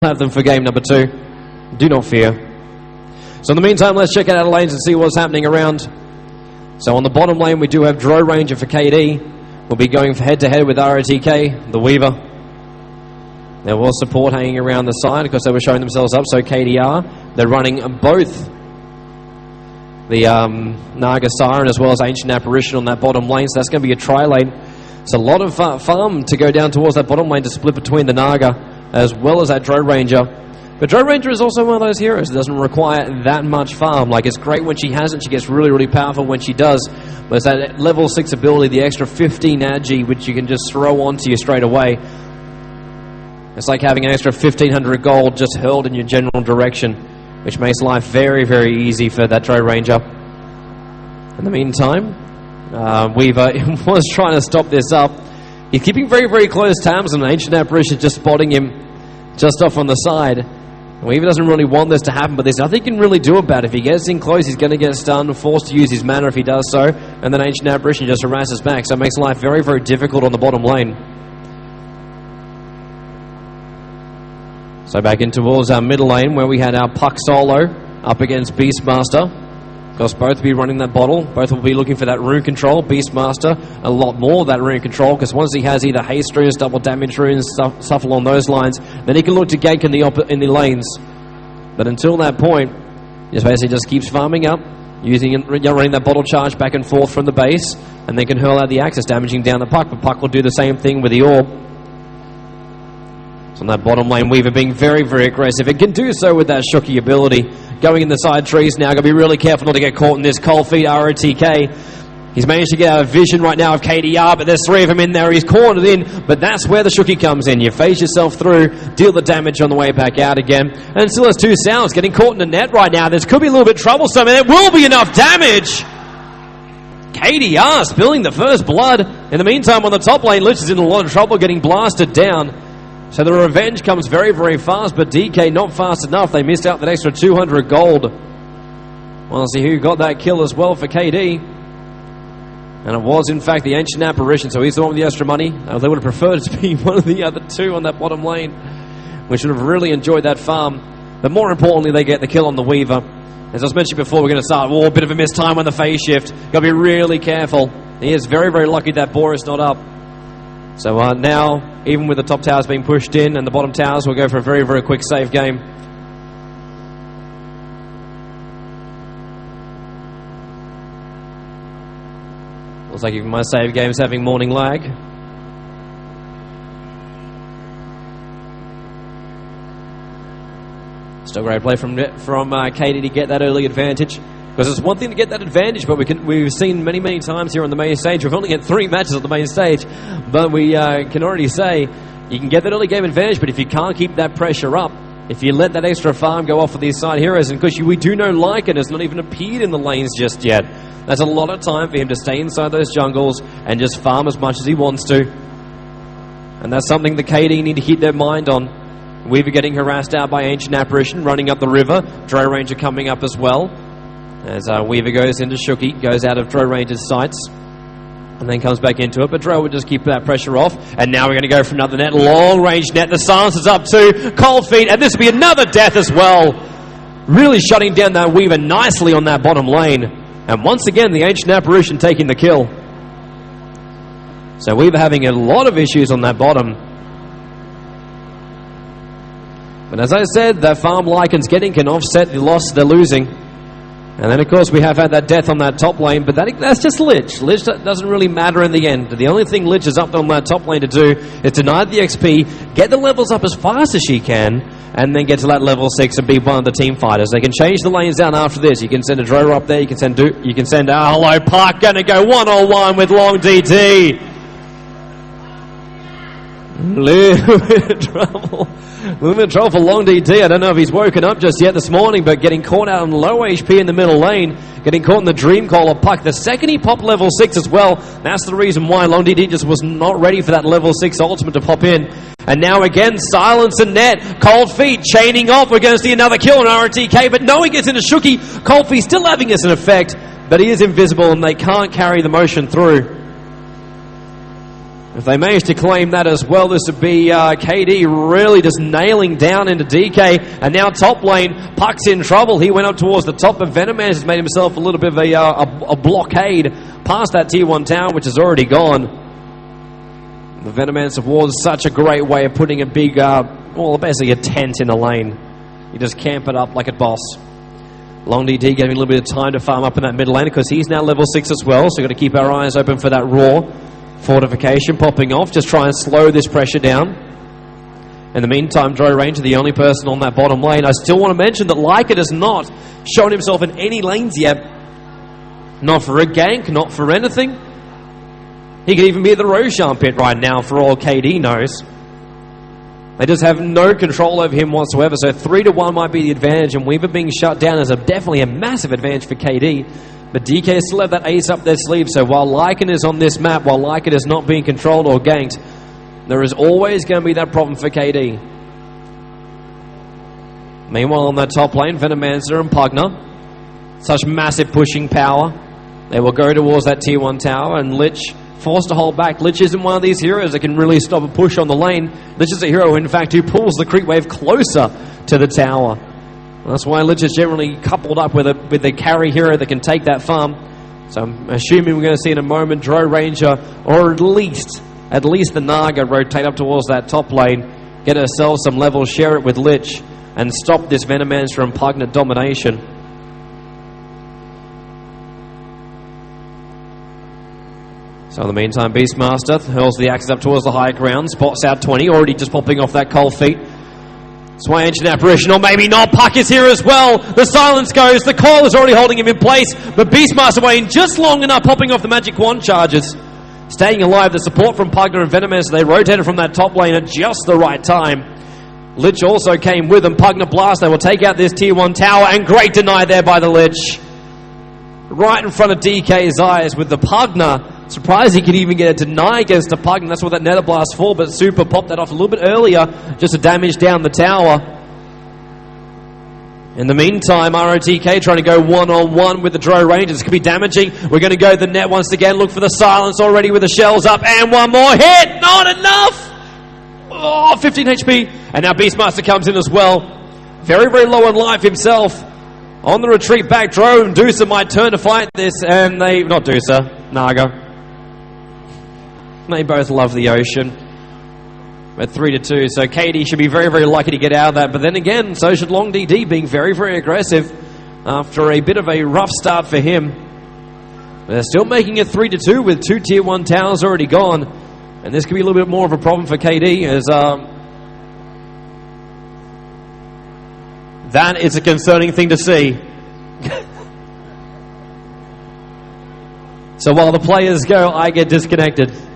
have them for game number 2. Do not fear. So in the meantime, let's check out our lanes and see what's happening around. So on the bottom lane, we do have Dro Ranger for KD. We'll be going head-to-head with ROTK, the Weaver. There was support hanging around the side because they were showing themselves up, so KDR. They're running both the Naga Siren as well as Ancient Apparition on that bottom lane, so that's going to be a tri-lane. It's a lot of farm to go down towards that bottom lane to split between the Naga as well as that Dro Ranger. But Dro Ranger is also one of those heroes that doesn't require that much farm. Like, it's great when she has it, she gets really, really powerful when she does. But it's that level 6 ability, the extra 15 agi, which you can just throw onto you straight away. It's like having an extra 1,500 gold just hurled in your general direction, which makes life very, very easy for that Dro Ranger. In the meantime, Weaver was trying to stop this up. He's keeping very, very close tabs on Ancient Apparition, just spotting him just off on the side. Weaver doesn't really want this to happen, but there's nothing he can really do about it. If he gets in close, he's going to get stunned, forced to use his mana if he does so, and then Ancient Apparition just harasses back, so it makes life very, very difficult on the bottom lane. So back in towards our middle lane, where we had our Puck Solo up against Beastmaster. Because both will be running that bottle, both will be looking for that rune control. Beastmaster, a lot more of that rune control, because once he has either haste runes, double damage runes, stuff along those lines, then he can look to gank in the lanes. But until that point, he basically just keeps farming up, running that bottle charge back and forth from the base, and then can hurl out the axis, damaging down the Puck. But Puck will do the same thing with the orb. So on that bottom lane, Weaver being very, very aggressive. It can do so with that Shooky ability. Going in the side trees now. Got to be really careful not to get caught in this cold feet ROTK. He's managed to get out of vision right now of KDR, but there's 3 of them in there. He's cornered in, but that's where the Shooky comes in. You phase yourself through, deal the damage on the way back out again. And it still has 2 sounds getting caught in the net right now. This could be a little bit troublesome, and it will be enough damage. KDR spilling the first blood. In the meantime, on the top lane, Lich is in a lot of trouble getting blasted down. So the revenge comes very, very fast, but DK not fast enough. They missed out that extra 200 gold. Well, see who got that kill as well for KD. And it was, in fact, the Ancient Apparition, so he's the one with the extra money. They would have preferred it to be one of the other 2 on that bottom lane, which would have really enjoyed that farm. But more importantly, they get the kill on the Weaver. As I was mentioning before, we're going to start. A bit of a missed time on the phase shift. Got to be really careful. He is very, very lucky that Boar is not up. So now, even with the top towers being pushed in and the bottom towers, we'll go for a very, very quick save game. Looks like even my save game is having morning lag. Still great play from KD to get that early advantage. Because it's one thing to get that advantage, but we've seen many, many times here on the main stage. We've only had 3 matches on the main stage, but we can already say you can get that early game advantage, but if you can't keep that pressure up, if you let that extra farm go off for these side heroes, and because we do know Lycan has not even appeared in the lanes just yet, that's a lot of time for him to stay inside those jungles and just farm as much as he wants to. And that's something the KD need to keep their mind on. Weaver getting harassed out by Ancient Apparition, running up the river. Dro Ranger coming up as well. As Weaver goes into Shooky, goes out of Dro Ranger's sights, and then comes back into it. But Dro would just keep that pressure off. And now we're going to go for another net, long range net. The silence is up too. Cold feet, and this will be another death as well. Really shutting down that Weaver nicely on that bottom lane. And once again, the Ancient Apparition taking the kill. So Weaver having a lot of issues on that bottom. But as I said, that farm Lycan's getting can offset the loss they're losing. And then, of course, we have had that death on that top lane, but that's just Lich. Lich doesn't really matter in the end. The only thing Lich is up on that top lane to do is deny the XP, get the levels up as fast as she can, and then get to that level 6 and be one of the team fighters. They can change the lanes down after this. You can send a Drower up there, you can send hello, Park, gonna go 1-on-1 with Long DT. Little bit of trouble. A little bit of trouble for Long DT. I don't know if he's woken up just yet this morning, but getting caught out on low HP in the middle lane, getting caught in the Dream Caller Puck. The second he popped level 6 as well, that's the reason why Long DT just was not ready for that level 6 ultimate to pop in. And now again, silence and net. Cold Feet chaining off. We're going to see another kill on ROTK, but no, he gets into Shooky. Cold Feet still having this in effect, but he is invisible and they can't carry the motion through. If they manage to claim that as well, this would be KD really just nailing down into DK. And now top lane, Puck's in trouble. He went up towards the top, but Venomance has made himself a little bit of a blockade past that tier 1 tower, which is already gone. The Venomance of War is such a great way of putting a big, well, basically a tent in the lane. You just camp it up like a boss. Long DD getting a little bit of time to farm up in that middle lane because he's now level 6 as well, so we've got to keep our eyes open for that raw fortification popping off. Just try and slow this pressure down. In the meantime, Dro Ranger, the only person on that bottom lane. I still want to mention that Leica has not shown himself in any lanes yet. Not for a gank, not for anything. He could even be at the Roshan pit right now for all KD knows. They just have no control over him whatsoever. So 3-1 might be the advantage, and Weaver being shut down is definitely a massive advantage for KD. But DK still have that ace up their sleeve, so while Lycan is on this map, while Lycan is not being controlled or ganked, there is always going to be that problem for KD. Meanwhile, on that top lane, Venomancer and Pugner, such massive pushing power. They will go towards that tier 1 tower, and Lich forced to hold back. Lich isn't one of these heroes that can really stop a push on the lane. Lich is a hero, in fact, who pulls the creep wave closer to the tower. That's why Lich is generally coupled up with the carry hero that can take that farm. So I'm assuming we're going to see in a moment Dro Ranger, or at least the Naga, rotate up towards that top lane, get ourselves some levels, share it with Lich, and stop this Venomancer and Pugner domination. So in the meantime, Beastmaster hurls the axe up towards the high ground, spots out 20, already just popping off that cold feet. Sway Ancient Apparition, or maybe not. Puck is here as well. The silence goes. The coil is already holding him in place. But Beastmaster waiting just long enough, popping off the magic wand charges. Staying alive, the support from Pugner and Venomancer. They rotated from that top lane at just the right time. Lich also came with them. Pugner Blast. They will take out this tier 1 tower. And great deny there by the Lich. Right in front of DK's eyes with the Pugner. Surprised he could even get a deny against a Pugner. That's what that Nether Blast for, but Super popped that off a little bit earlier just to damage down the tower. In the meantime, ROTK trying to go one-on-one with the Dro Rangers. Could be damaging. We're going to go the net once again. Look for the silence already with the shells up. And one more hit. Not enough. Oh, 15 HP. And now Beastmaster comes in as well. Very, very low on life himself. On the retreat back, Dro and Deucer might turn to fight this. And they... Not Deucer. Naga. They both love the ocean. But 3-2, so KD should be very, very lucky to get out of that. But then again, so should Long DD, being very, very aggressive after a bit of a rough start for him. But they're still making it 3-2 with 2 tier 1 towers already gone. And this could be a little bit more of a problem for KD, as that is a concerning thing to see. So while the players go, I get disconnected.